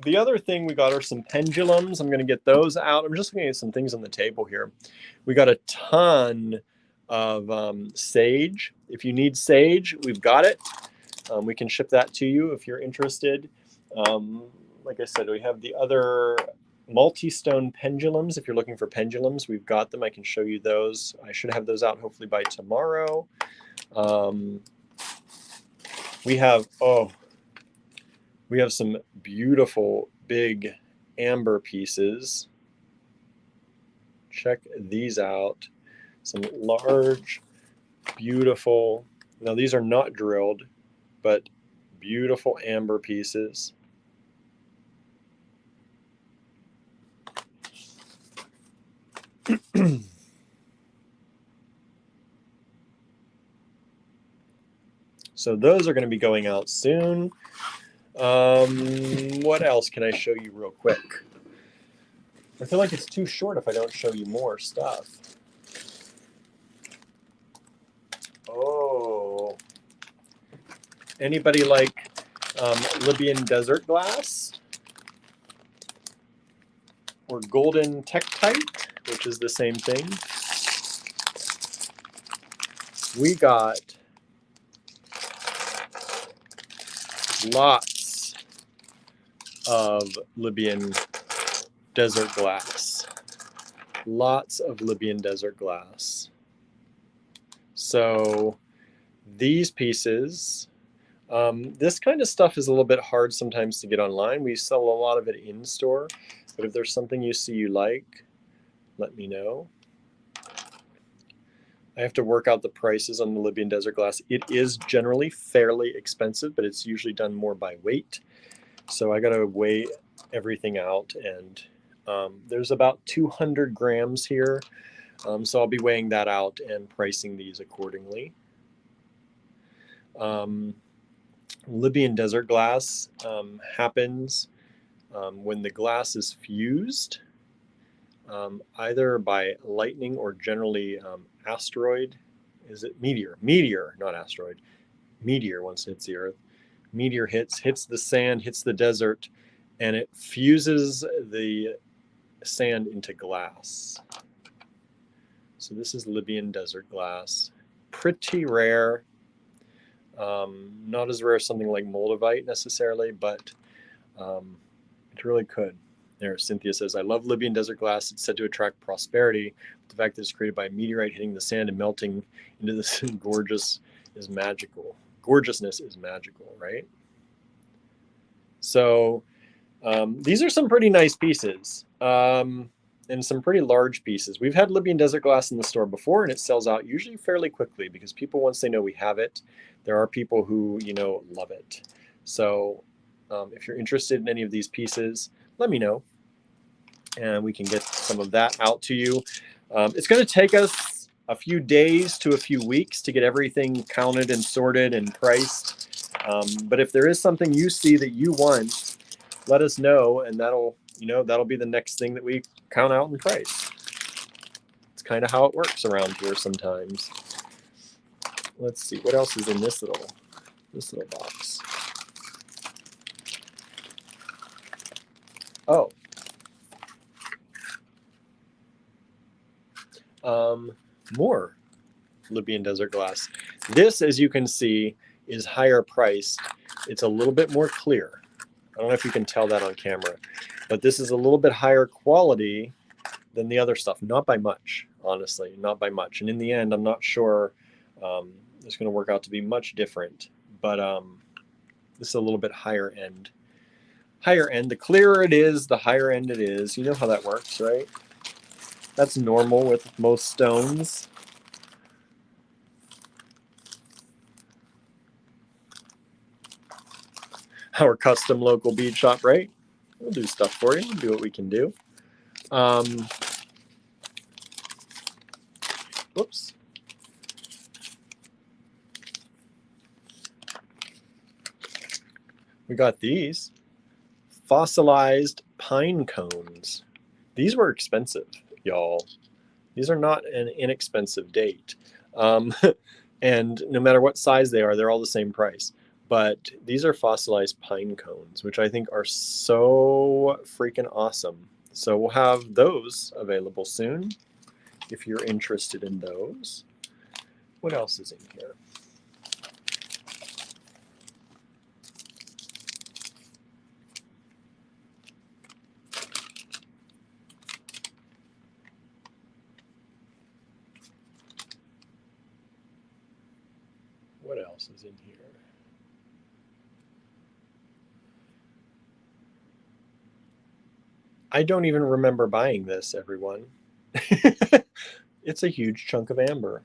The other thing we got are some pendulums. I'm going to get those out. I'm just looking at some things on the table here. We got a ton of sage. If you need sage, we've got it. We can ship that to you if you're interested. Like I said, we have the other multi-stone pendulums. If you're looking for pendulums, we've got them. I can show you those. I should have those out hopefully by tomorrow. We have some beautiful big amber pieces. Check these out. Some large, beautiful, now these are not drilled, but beautiful amber pieces. So those are going to be going out soon. What else can I show you real quick? I feel like it's too short if I don't show you more stuff. Oh, anybody like Libyan desert glass? Or golden tektite, which is the same thing. We got lots of Libyan desert glass. Lots of Libyan desert glass. So these pieces, this kind of stuff is a little bit hard sometimes to get online. We sell a lot of it in store, but if there's something you see you like, let me know. I have to work out the prices on the Libyan desert glass. It is generally fairly expensive, but it's usually done more by weight. So I got to weigh everything out, and there's about 200 grams here. So I'll be weighing that out and pricing these accordingly. Libyan desert glass happens when the glass is fused, either by lightning or generally asteroid. Is it meteor? Meteor, not asteroid. Meteor once it hits the Earth. Meteor hits the sand, hits the desert, and it fuses the sand into glass. So this is Libyan desert glass. Pretty rare. Not as rare as something like moldavite necessarily, but it really could. There, Cynthia says, I love Libyan desert glass. It's said to attract prosperity. The fact that it's created by a meteorite hitting the sand and melting into this gorgeousness is magical, right? So these are some pretty nice pieces and some pretty large pieces. We've had Libyan desert glass in the store before, and it sells out usually fairly quickly because people, once they know we have it, there are people who, love it. So if you're interested in any of these pieces, let me know, and we can get some of that out to you. It's going to take us a few days to a few weeks to get everything counted and sorted and priced. But if there is something you see that you want, let us know, and that'll be the next thing that we count out and price. It's kind of how it works around here sometimes. Let's see what else is in this little box. Oh. More Libyan desert glass. This, as you can see, is higher priced. It's a little bit more clear. I don't know if you can tell that on camera, but this is a little bit higher quality than the other stuff. Not by much, honestly, not by much. And in the end, I'm not sure it's going to work out to be much different, but this is a little bit higher end. Higher end, the clearer it is, the higher end it is. You know how that works, right? That's normal with most stones. Our custom local bead shop, right? We'll do stuff for you. We'll do what we can do. Whoops. We got these fossilized pine cones. These were expensive, y'all. These are not an inexpensive date. And no matter what size they are, they're all the same price. But these are fossilized pine cones, which I think are so freaking awesome. So we'll have those available soon if you're interested in those. What else is in here? What else is in here? I don't even remember buying this, everyone. It's a huge chunk of amber.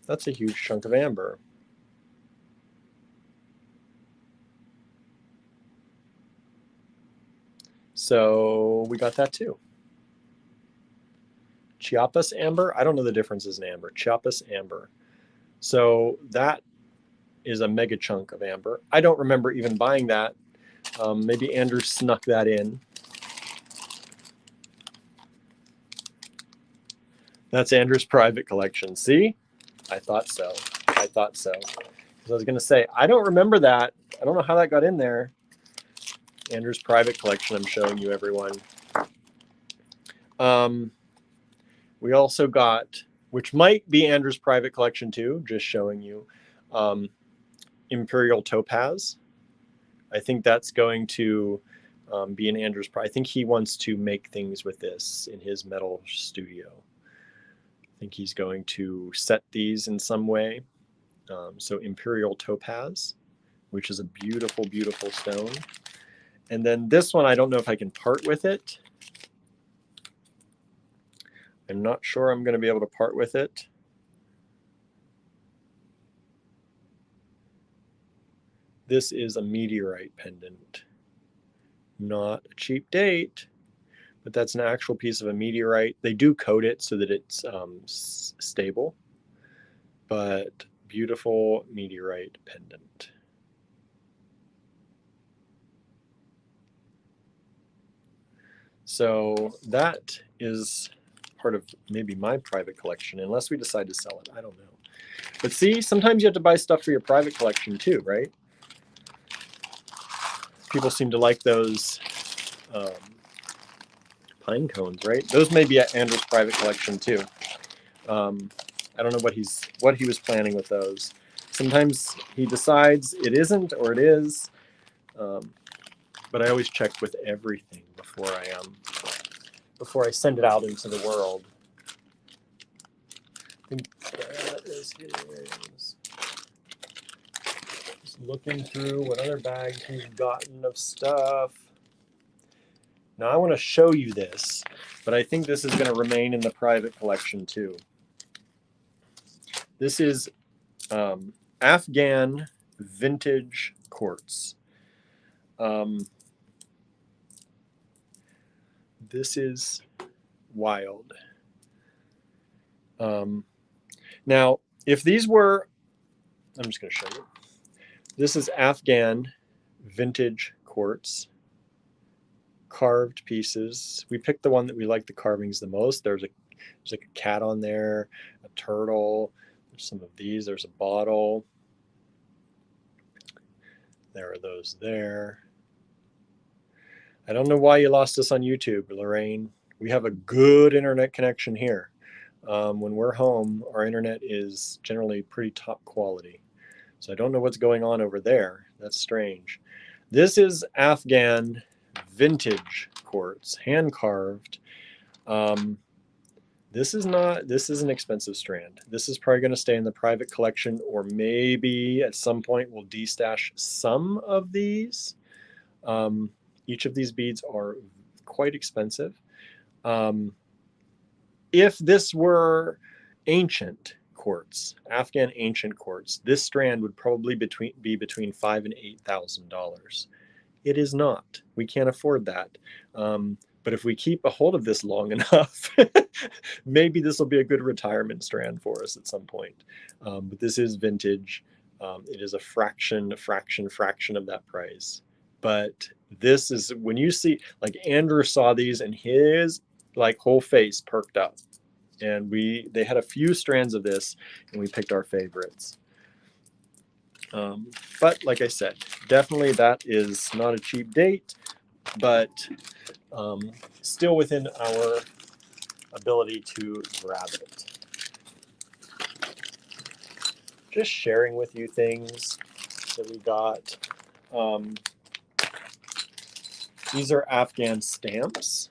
That's a huge chunk of amber. So we got that too. Chiapas amber. I don't know the differences in amber. Chiapas amber. So that is a mega chunk of amber. I don't remember even buying that. Maybe Andrew snuck that in. That's Andrew's private collection. See? I thought so. I thought so. I was going to say, I don't remember that. I don't know how that got in there. Andrew's private collection I'm showing you, everyone. We also got, which might be Andrew's private collection too, just showing you, Imperial Topaz. I think that's going to be in Andrew's. I think he wants to make things with this in his metal studio. I think he's going to set these in some way. So Imperial Topaz, which is a beautiful, beautiful stone. And then this one, I don't know if I can part with it. I'm not sure I'm going to be able to part with it. This is a meteorite pendant. Not a cheap date, but that's an actual piece of a meteorite. They do coat it so that it's stable, but beautiful meteorite pendant. So that is part of maybe my private collection, unless we decide to sell it. I don't know. But see, sometimes you have to buy stuff for your private collection too, right? People seem to like those pine cones, right? Those may be at Andrew's private collection too. I don't know what he was planning with those. Sometimes he decides it isn't or it is, but I always check with everything before I send it out into the world. I think that is his. Just looking through what other bags he's gotten of stuff. Now I want to show you this, but I think this is going to remain in the private collection too. This is Afghan vintage quartz. This is wild. Now, if these were, I'm just going to show you. This is Afghan vintage quartz, carved pieces. We picked the one that we like the carvings the most. There's like a cat on there, a turtle. There's some of these. There's a bottle. There are those there. I don't know why you lost us on YouTube, Lorraine. We have a good internet connection here. When we're home, our internet is generally pretty top quality. So I don't know what's going on over there. That's strange. This is Afghan vintage quartz, hand carved. This is an expensive strand. This is probably going to stay in the private collection, or maybe at some point we'll destash some of these. Each of these beads are quite expensive. If this were ancient quartz, Afghan ancient quartz, this strand would probably be between $5,000 and $8,000. It is not. We can't afford that. But if we keep a hold of this long enough, maybe this will be a good retirement strand for us at some point. But this is vintage. It is a fraction of that price. But this is, when you see, like Andrew saw these and his like whole face perked up. And they had a few strands of this and we picked our favorites. But like I said, definitely that is not a cheap date, but still within our ability to grab it. Just sharing with you things that we got. These are Afghan stamps.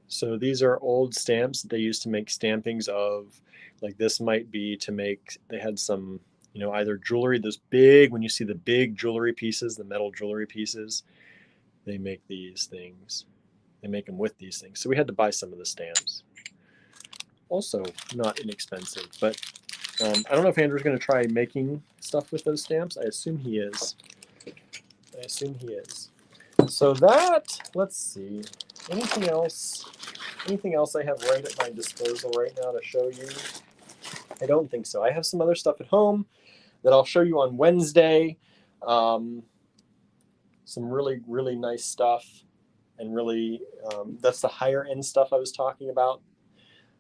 So these are old stamps that they used to make stampings of. Like this might be to make, they had some, either jewelry, this big, when you see the big jewelry pieces, the metal jewelry pieces, they make these things. They make them with these things. So we had to buy some of the stamps. Also not inexpensive, but I don't know if Andrew's going to try making stuff with those stamps. I assume he is. So that, let's see. Anything else? Anything else I have right at my disposal right now to show you? I don't think so. I have some other stuff at home that I'll show you on Wednesday. Some really, really nice stuff. And really, that's the higher end stuff I was talking about.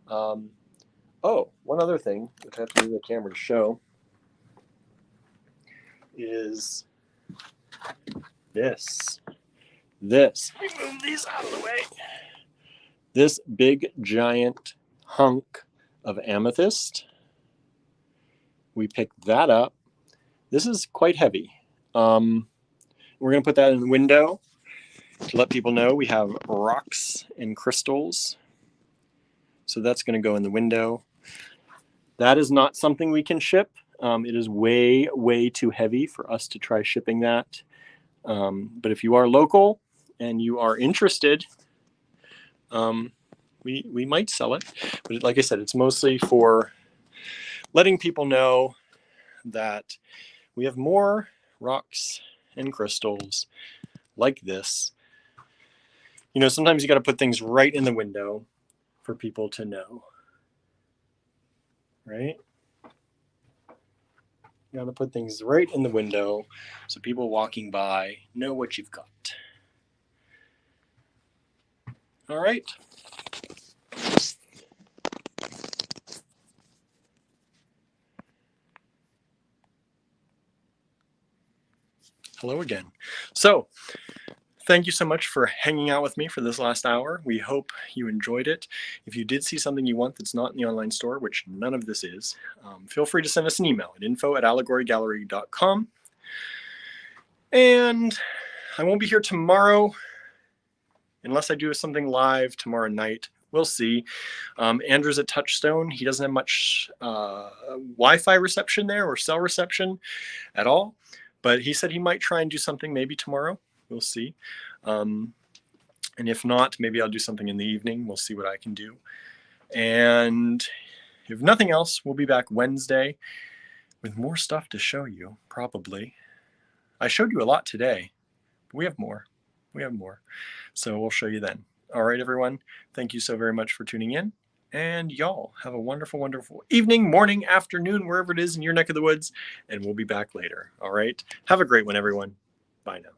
Oh, one other thing, which I have to move the camera to show, is this. Let me move these out of the way. This big, giant hunk of amethyst. We picked that up. This is quite heavy. We're going to put that in the window to let people know we have rocks and crystals. So that's going to go in the window. That is not something we can ship. It is way, way too heavy for us to try shipping that. But if you are local and you are interested, we might sell it. But like I said, it's mostly for letting people know that we have more rocks and crystals like this. You know, sometimes you got to put things right in the window for people to know, right? You got to put things right in the window so people walking by know what you've got. All right. Hello again. So, thank you so much for hanging out with me for this last hour. We hope you enjoyed it. If you did see something you want that's not in the online store, which none of this is, feel free to send us an email at info@allegorygallery.com. And I won't be here tomorrow unless I do something live tomorrow night. We'll see. Andrew's at Touchstone. He doesn't have much Wi-Fi reception there or cell reception at all. But he said he might try and do something maybe tomorrow. We'll see. And if not, maybe I'll do something in the evening. We'll see what I can do. And if nothing else, we'll be back Wednesday with more stuff to show you, probably. I showed you a lot today, but we have more. We have more. So we'll show you then. All right, everyone. Thank you so very much for tuning in. And y'all have a wonderful, wonderful evening, morning, afternoon, wherever it is in your neck of the woods. And we'll be back later. All right. Have a great one, everyone. Bye now.